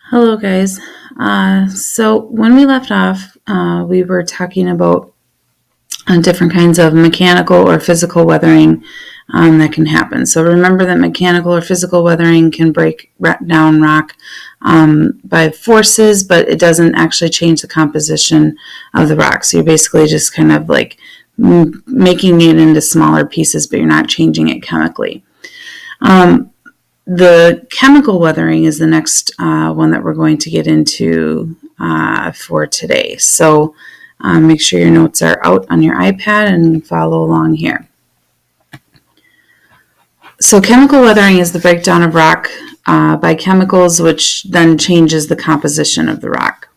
Hello, guys. So when we left off, we were talking about different kinds of mechanical or physical weathering that can happen. So remember that mechanical or physical weathering can break down rock by forces, but it doesn't actually change the composition of the rock. So you're basically just kind of like making it into smaller pieces, but you're not changing it chemically. The chemical weathering is the next one that we're going to get into for today. So make sure your notes are out on your iPad and follow along here. So chemical weathering is the breakdown of rock by chemicals, which then changes the composition of the rock.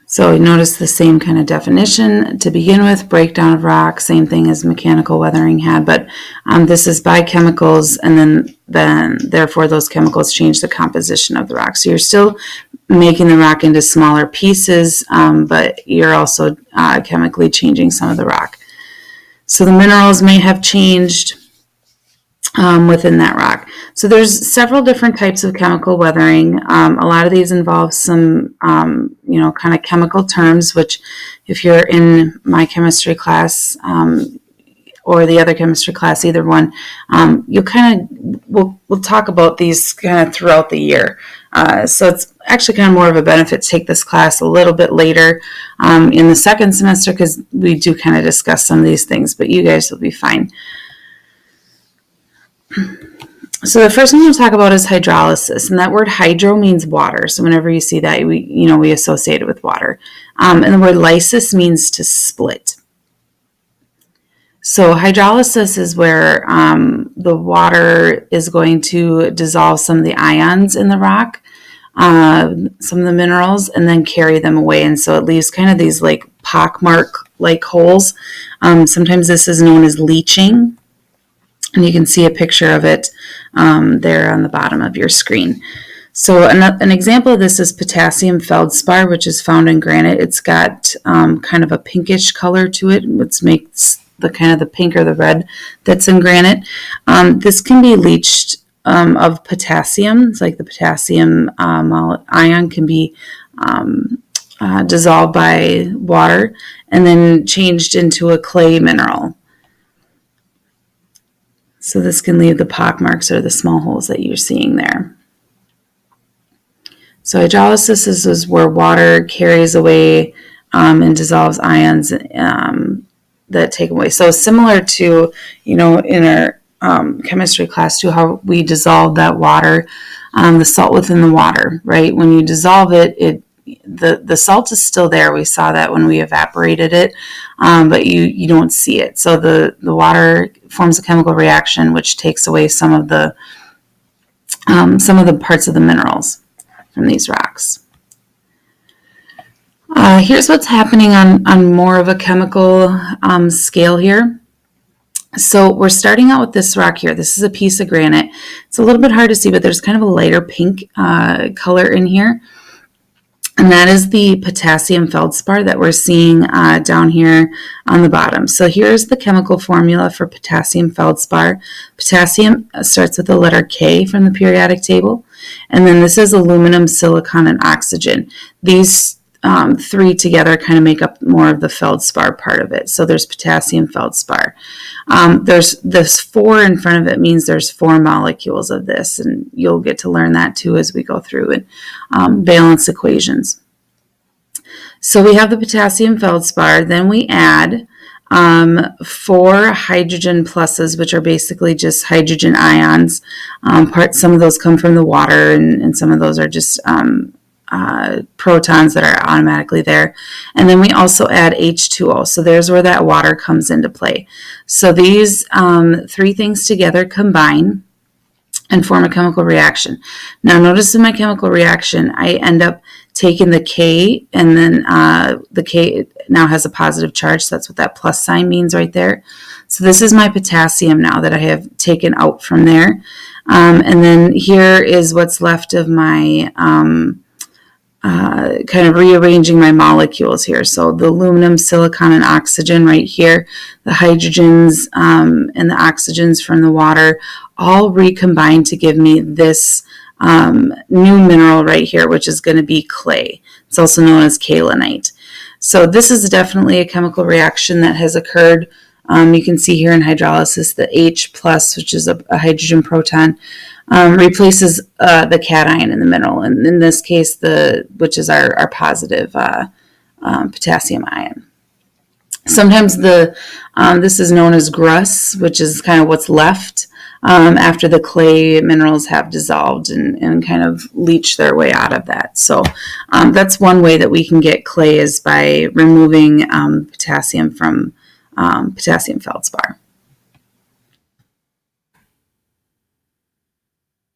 So notice the same kind of definition to begin with, breakdown of rock, same thing as mechanical weathering had, but this is by chemicals, and then therefore those chemicals change the composition of the rock. So you're still making the rock into smaller pieces, but you're also chemically changing some of the rock. So the minerals may have changed within that rock. So there's several different types of chemical weathering. A lot of these involve some, kind of chemical terms, which if you're in my chemistry class or the other chemistry class, either one, we'll talk about these kind of throughout the year. So it's actually kind of more of a benefit to take this class a little bit later in the second semester because we do kind of discuss some of these things, but you guys will be fine. So the first one we'll talk about is hydrolysis, and that word hydro means water. So whenever you see that, we associate it with water. And the word lysis means to split. So hydrolysis is where the water is going to dissolve some of the ions in the rock, some of the minerals, and then carry them away. And so it leaves kind of these like pockmark-like holes. Sometimes this is known as leaching. And you can see a picture of it there on the bottom of your screen. So an example of this is potassium feldspar, which is found in granite. It's got kind of a pinkish color to it, which makes the kind of the pink or the red that's in granite. This can be leached of potassium. It's like the potassium ion can be dissolved by water and then changed into a clay mineral. So this can leave the pockmarks or the small holes that you're seeing there. So hydrolysis is where water carries away and dissolves ions that take away. So similar to, in our chemistry class too, how we dissolve that water, the salt within the water, right? When you dissolve it, the salt is still there. We saw that when we evaporated it, but you don't see it. So the water forms a chemical reaction which takes away some of the parts of the minerals from these rocks. Here's what's happening on more of a chemical scale here. So we're starting out with this rock here. This is a piece of granite. It's a little bit hard to see, but there's kind of a lighter pink color in here. And that is the potassium feldspar that we're seeing down here on the bottom. So here's the chemical formula for potassium feldspar. Potassium starts with the letter K from the periodic table. And then this is aluminum, silicon, and oxygen. These three together kind of make up more of the feldspar part of it. So there's potassium feldspar. There's this 4 in front of it means there's 4 molecules of this, and you'll get to learn that too as we go through it. Valence equations. So we have the potassium feldspar, then we add 4 hydrogen pluses, which are basically just hydrogen ions. Some of those come from the water, and some of those are just protons that are automatically there. And then we also add H2O. So there's where that water comes into play. So these 3 things together combine and form a chemical reaction. Now notice in my chemical reaction, I end up taking the K, and then the K now has a positive charge. So that's what that plus sign means right there. So this is my potassium now that I have taken out from there. And then here is what's left of my kind of rearranging my molecules here. So the aluminum, silicon, and oxygen right here, the hydrogens and the oxygens from the water, all recombine to give me this new mineral right here, which is going to be clay. It's also known as kaolinite. So this is definitely a chemical reaction that has occurred. You can see here in hydrolysis the H plus, which is a hydrogen proton, replaces the cation in the mineral, and in this case, which is our positive potassium ion. Sometimes this is known as grus, which is kind of what's left after the clay minerals have dissolved and kind of leach their way out of that. So that's one way that we can get clay, is by removing potassium from potassium feldspar.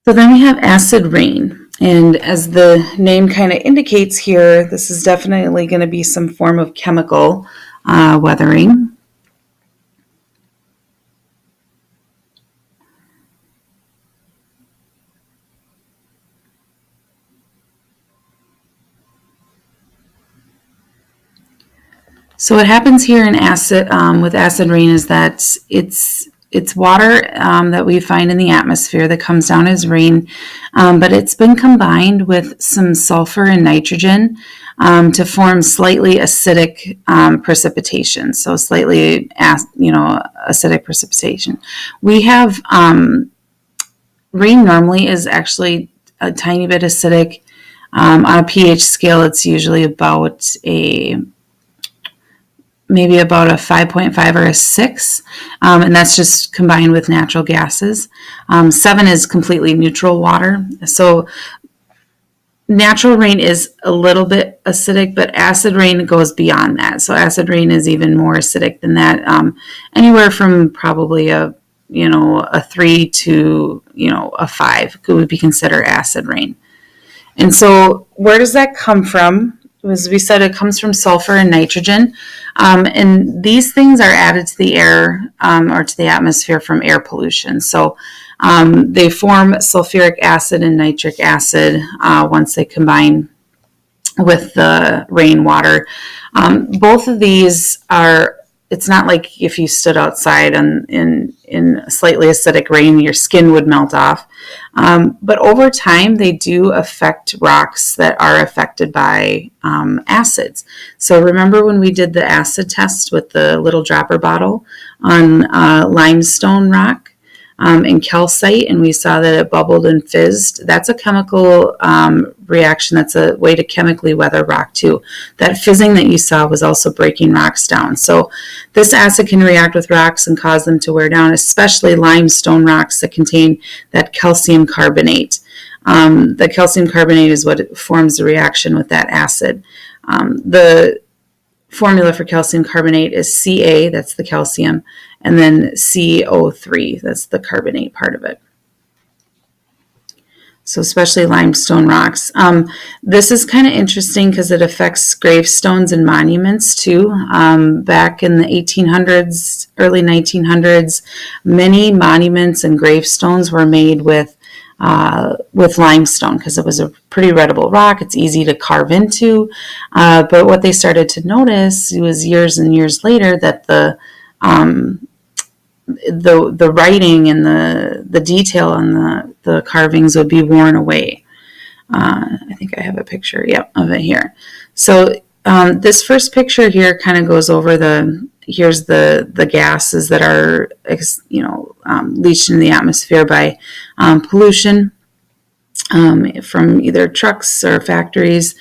So then we have acid rain, and as the name kind of indicates here, this is definitely going to be some form of chemical weathering. So what happens here in acid with acid rain is that it's water that we find in the atmosphere that comes down as rain, but it's been combined with some sulfur and nitrogen to form slightly acidic precipitation. So slightly, acidic precipitation. We have rain normally is actually a tiny bit acidic. On a pH scale, it's usually maybe about a 5.5 or a 6, and that's just combined with natural gases. 7 is completely neutral water. So natural rain is a little bit acidic, but acid rain goes beyond that. So acid rain is even more acidic than that, anywhere from probably a 3 to a 5 would be considered acid rain. And so where does that come from? As we said, it comes from sulfur and nitrogen, and these things are added to the air or to the atmosphere from air pollution. So they form sulfuric acid and nitric acid once they combine with the rainwater. Both of these are, it's not like if you stood outside in slightly acidic rain, your skin would melt off. But over time, they do affect rocks that are affected by acids. So remember when we did the acid test with the little dropper bottle on limestone rock and calcite, and we saw that it bubbled and fizzed? That's a chemical reaction. That's a way to chemically weather rock too. That fizzing that you saw was also breaking rocks down. So this acid can react with rocks and cause them to wear down, especially limestone rocks that contain that calcium carbonate. The calcium carbonate is what forms the reaction with that acid. The formula for calcium carbonate is Ca, that's the calcium, and then CO3, that's the carbonate part of it. So especially limestone rocks. This is kind of interesting because it affects gravestones and monuments too. Back in the 1800s, early 1900s, many monuments and gravestones were made with limestone because it was a pretty readable rock. It's easy to carve into. But what they started to notice was years and years later that the writing and the detail on the carvings would be worn away. I think I have a picture, of it here. So this first picture here kind of goes over here's the gases that are leached into the atmosphere by pollution from either trucks or factories.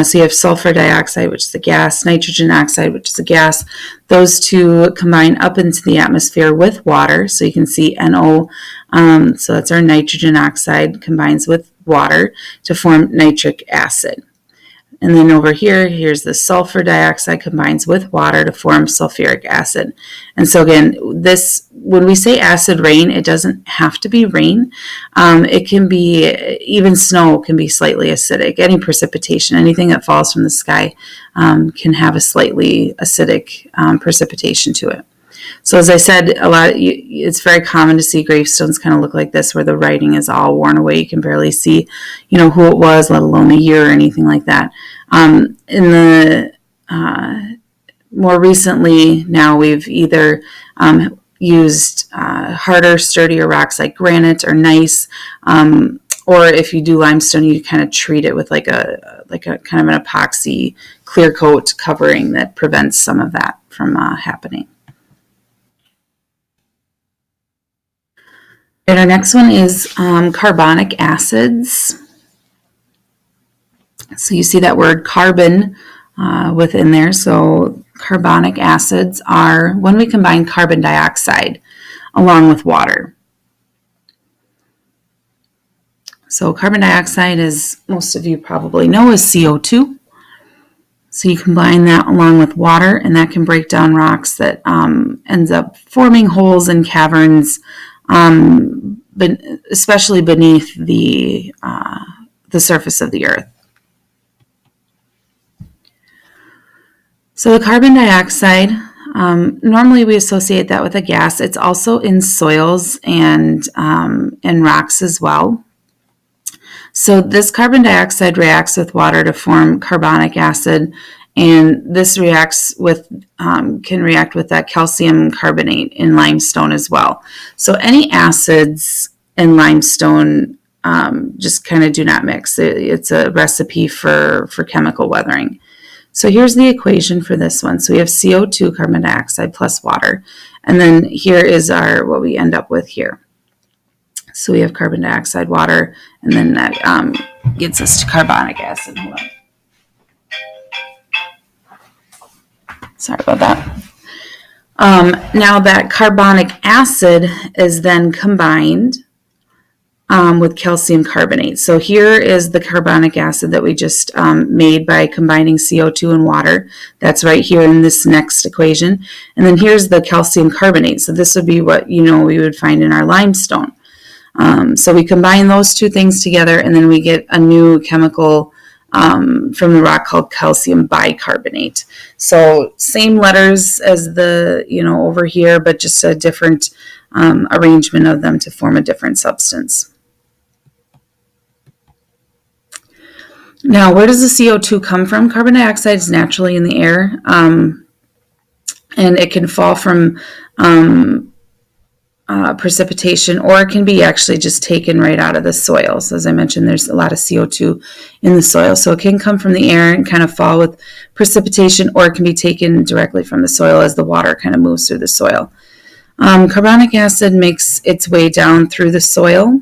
So you have sulfur dioxide, which is a gas, nitrogen oxide, which is a gas. Those two combine up into the atmosphere with water. So you can see NO, so that's our nitrogen oxide, combines with water to form nitric acid. And then over here, here's the sulfur dioxide combines with water to form sulfuric acid. And so again, when we say acid rain, it doesn't have to be rain. It can be, even snow can be slightly acidic. Any precipitation, anything that falls from the sky can have a slightly acidic precipitation to it. So as I said, it's very common to see gravestones kind of look like this, where the writing is all worn away. You can barely see, who it was, let alone the year or anything like that. In the more recently, now we've either used harder, sturdier rocks like granite or gneiss, or if you do limestone, you kind of treat it with like a kind of an epoxy clear coat covering that prevents some of that from happening. And our next one is carbonic acids. So you see that word carbon within there. So carbonic acids are when we combine carbon dioxide along with water. So carbon dioxide, as most of you probably know, is CO2. So you combine that along with water, and that can break down rocks that ends up forming holes and caverns, especially beneath the surface of the earth. So the carbon dioxide, normally we associate that with a gas. It's also in soils and rocks as well. So this carbon dioxide reacts with water to form carbonic acid, and this can react with that calcium carbonate in limestone as well. So any acids in limestone just kind of do not mix. It's a recipe for chemical weathering. So here's the equation for this one. So we have CO2, carbon dioxide, plus water. And then here is what we end up with here. So we have carbon dioxide, water, and then that gets us to carbonic acid. Hold on. Sorry about that. Now that carbonic acid is then combined with calcium carbonate. So here is the carbonic acid that we just made by combining CO2 and water. That's right here in this next equation. And then here's the calcium carbonate. So this would be what we would find in our limestone. So we combine those two things together, and then we get a new chemical from the rock called calcium bicarbonate. So same letters as the, over here, but just a different arrangement of them to form a different substance. Now, where does the CO2 come from? Carbon dioxide is naturally in the air, and it can fall from precipitation, or it can be actually just taken right out of the soil. So as I mentioned, there's a lot of CO2 in the soil. So it can come from the air and kind of fall with precipitation, or it can be taken directly from the soil as the water kind of moves through the soil. Carbonic acid makes its way down through the soil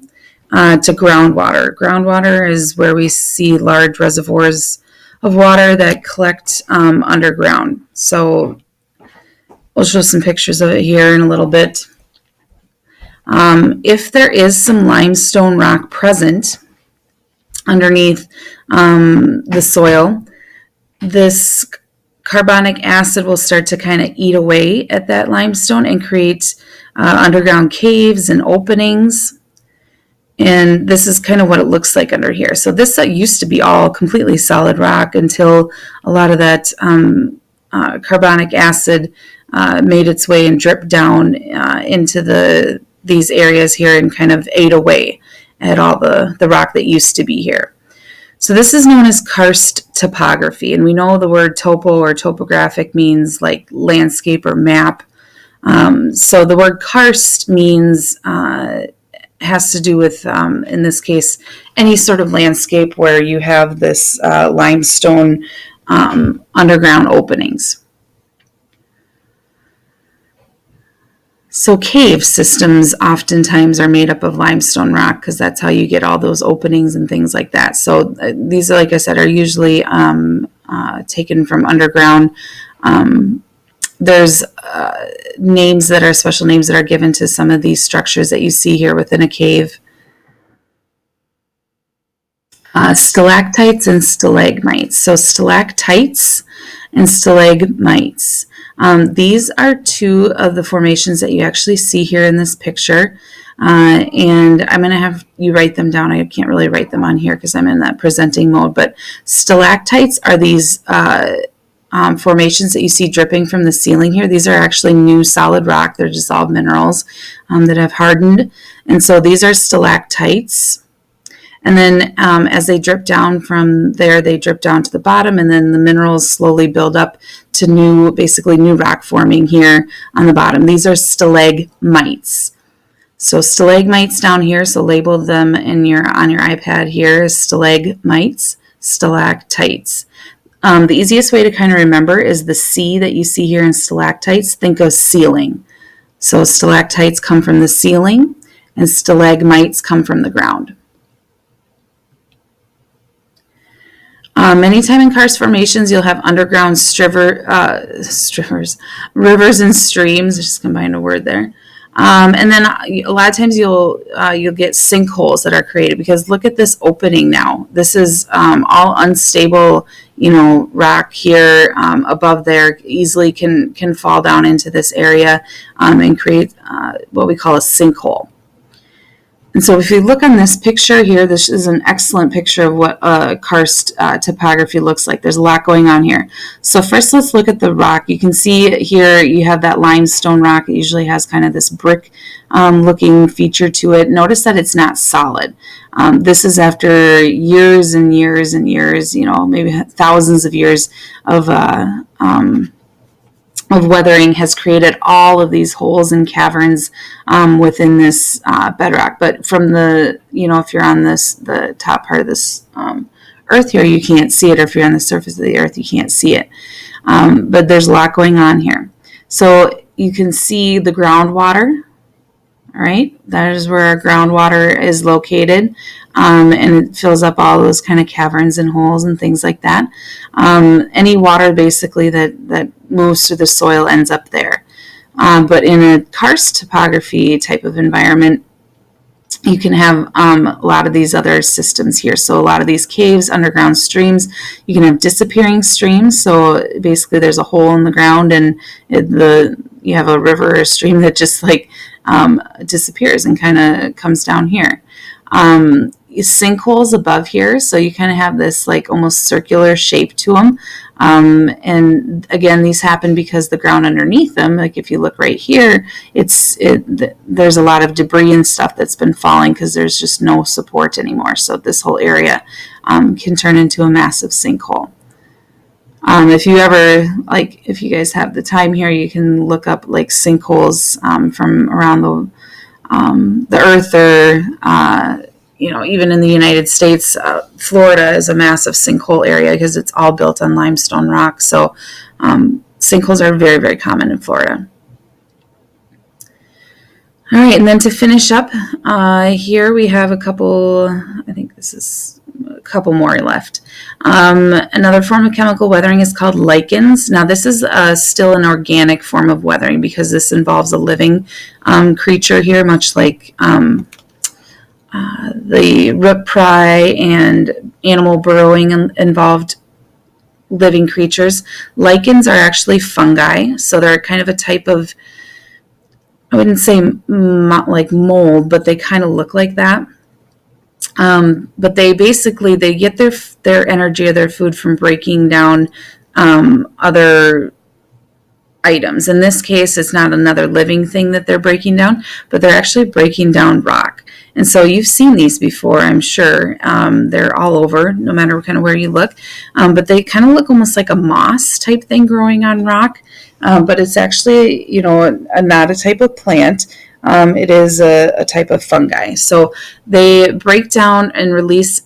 to groundwater. Groundwater is where we see large reservoirs of water that collect underground. So we'll show some pictures of it here in a little bit. If there is some limestone rock present underneath the soil, this carbonic acid will start to kind of eat away at that limestone and create underground caves and openings. And this is kind of what it looks like under here. So this used to be all completely solid rock until a lot of that carbonic acid made its way and dripped down into these areas here and kind of ate away at all the rock that used to be here. So this is known as karst topography, and we know the word topo or topographic means like landscape or map. So the word karst means has to do with, in this case, any sort of landscape where you have this limestone underground openings. So cave systems oftentimes are made up of limestone rock because that's how you get all those openings and things like that. So these, like I said, are usually taken from underground. There's names that are special names that are given to some of these structures that you see here within a cave. Stalactites and stalagmites. So stalactites and stalagmites. These are two of the formations that you actually see here in this picture. And I'm going to have you write them down. I can't really write them on here because I'm in that presenting mode. But stalactites are these formations that you see dripping from the ceiling here, these are actually new solid rock. They're dissolved minerals that have hardened. And so these are stalactites. And then as they drip down from there, they drip down to the bottom, and then the minerals slowly build up to basically new rock forming here on the bottom. These are stalagmites. So stalagmites down here, so label them on your iPad here as stalagmites, stalactites. The easiest way to kind of remember is the C that you see here in stalactites. Think of ceiling. So stalactites come from the ceiling, and stalagmites come from the ground. Anytime in karst formations, you'll have underground rivers and streams. I just combined a word there. And then a lot of times you'll get sinkholes that are created, because look at this opening now. This is all unstable, rock here above there. Easily can fall down into this area and create what we call a sinkhole. And so if you look on this picture here, this is an excellent picture of what karst topography looks like. There's a lot going on here. So first let's look at the rock. You can see here you have that limestone rock. It usually has kind of this brick looking feature to it. Notice that it's not solid. This is after years and years and years, maybe thousands of years of weathering has created all of these holes and caverns within this bedrock. But from the, if you're on the top part of this earth here, you can't see it. Or if you're on the surface of the earth, you can't see it. But there's a lot going on here. So you can see the groundwater. All right, that is where our groundwater is located, and it fills up all those kind of caverns and holes and things like that. Any water basically that moves through the soil ends up there. But in a karst topography type of environment, you can have a lot of these other systems here. So a lot of these caves, underground streams, you can have disappearing streams. So basically there's a hole in the ground, and you have a river or stream that just disappears and kind of comes down here. Sinkholes above here, so you kind of have this almost circular shape to them. And again, these happen because the ground underneath them, if you look right here, there's a lot of debris and stuff that's been falling because there's just no support anymore. So this whole area can turn into a massive sinkhole. If you guys have the time here, you can look up sinkholes from around the earth, or even in the United States. Florida is a massive sinkhole area because it's all built on limestone rock. So sinkholes are very, very common in Florida. All right, and then to finish up, here we have a couple, I think this is a couple more left. Another form of chemical weathering is called lichens. Now this is still an organic form of weathering because this involves a living creature here, much like the root pry and animal burrowing involved living creatures. Lichens are actually fungi, so they're kind of a type of, I wouldn't say like mold, but they kind of look like that. But they get their energy or their food from breaking down other items. In this case, it's not another living thing that they're breaking down, but they're actually breaking down rock. And so you've seen these before, I'm sure. They're all over, no matter kind of where you look. But they kind of look almost like a moss type thing growing on rock. But it's actually, not a type of plant. It is a type of fungi. So they break down and release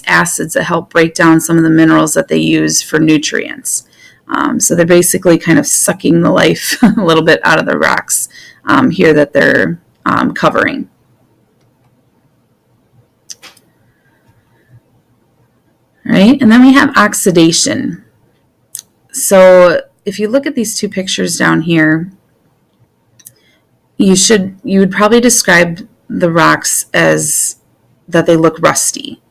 acids that help break down some of the minerals that they use for nutrients. So they're basically kind of sucking the life a little bit out of the rocks here that they're covering. All right, and then we have oxidation. So if you look at these two pictures down here, you would probably describe the rocks as that they look rusty.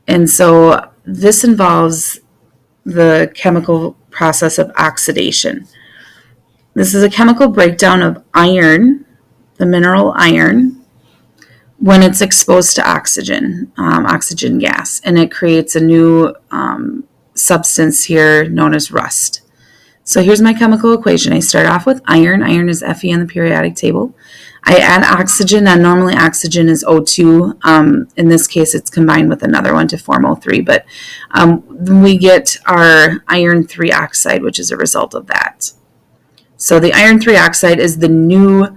And so this involves the chemical process of oxidation. This is a chemical breakdown of iron, the mineral iron, when it's exposed to oxygen gas, and it creates a new substance here known as rust. So here's my chemical equation. I start off with iron. Iron is Fe on the periodic table. I add oxygen, and normally oxygen is O2. In this case, it's combined with another one to form O3, but we get our iron 3 oxide, which is a result of that. So the iron 3 oxide is the new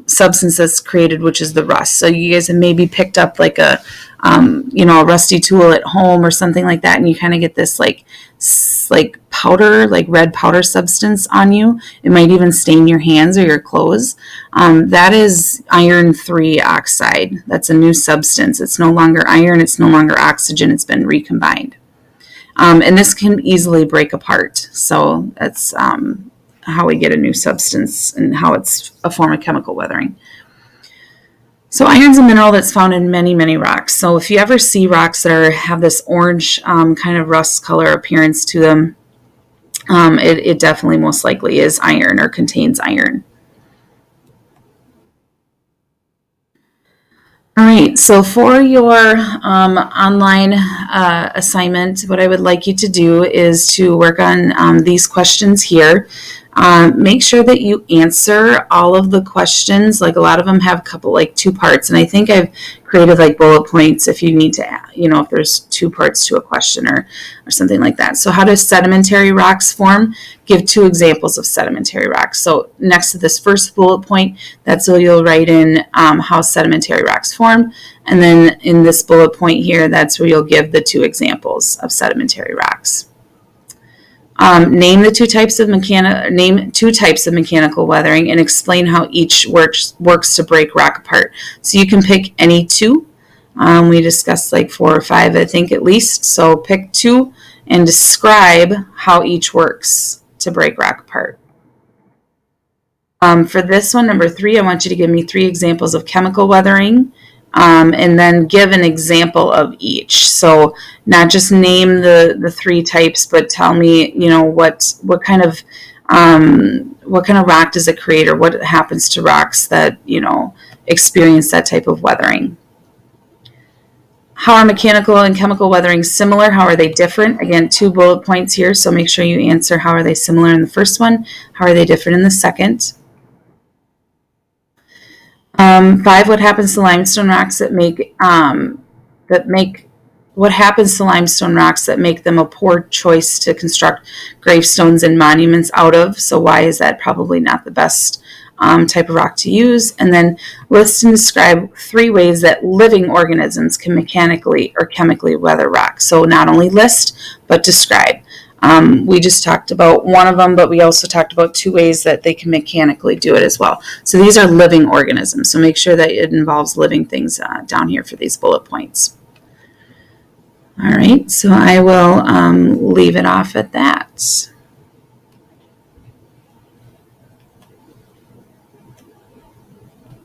substance that's created, which is the rust. So you guys have maybe picked up like a rusty tool at home or something like that, and you kind of get this like powder, like red powder substance on you. It might even stain your hands or your clothes. That is iron 3 oxide. That's a new substance. It's no longer iron. It's no longer oxygen. It's been recombined. And this can easily break apart. So that's how we get a new substance and how it's a form of chemical weathering. So iron's a mineral that's found in many, many rocks. So if you ever see rocks that have this orange kind of rust color appearance to them, it definitely most likely is iron or contains iron. All right, so for your online assignment, what I would like you to do is to work on these questions here. Make sure that you answer all of the questions. Like a lot of them have a couple, like 2 parts, and I think I've created like bullet points if you need to, if there's 2 parts to a question or something like that. So how do sedimentary rocks form? Give 2 examples of sedimentary rocks. So next to this first bullet point, that's where you'll write in how sedimentary rocks form. And then in this bullet point here, that's where you'll give the 2 examples of sedimentary rocks. Name 2 types of mechanical weathering and explain how each works to break rock apart. So you can pick any 2. We discussed like 4 or 5, I think, at least. So pick 2 and describe how each works to break rock apart. For this one, number 3, I want you to give me 3 examples of chemical weathering. And then give an example of each. So not just name the 3 types, but tell me, what kind of rock does it create, or what happens to rocks that, experience that type of weathering. How are mechanical and chemical weathering similar? How are they different? Again, 2 bullet points here, so make sure you answer how are they similar in the first one, how are they different in the second. 5, what happens to limestone rocks what happens to limestone rocks that make them a poor choice to construct gravestones and monuments out of? So why is that probably not the best type of rock to use? And then list and describe 3 ways that living organisms can mechanically or chemically weather rock. So not only list, but describe. We just talked about one of them, but we also talked about 2 ways that they can mechanically do it as well. So these are living organisms. So make sure that it involves living things down here for these bullet points. All right, so I will leave it off at that.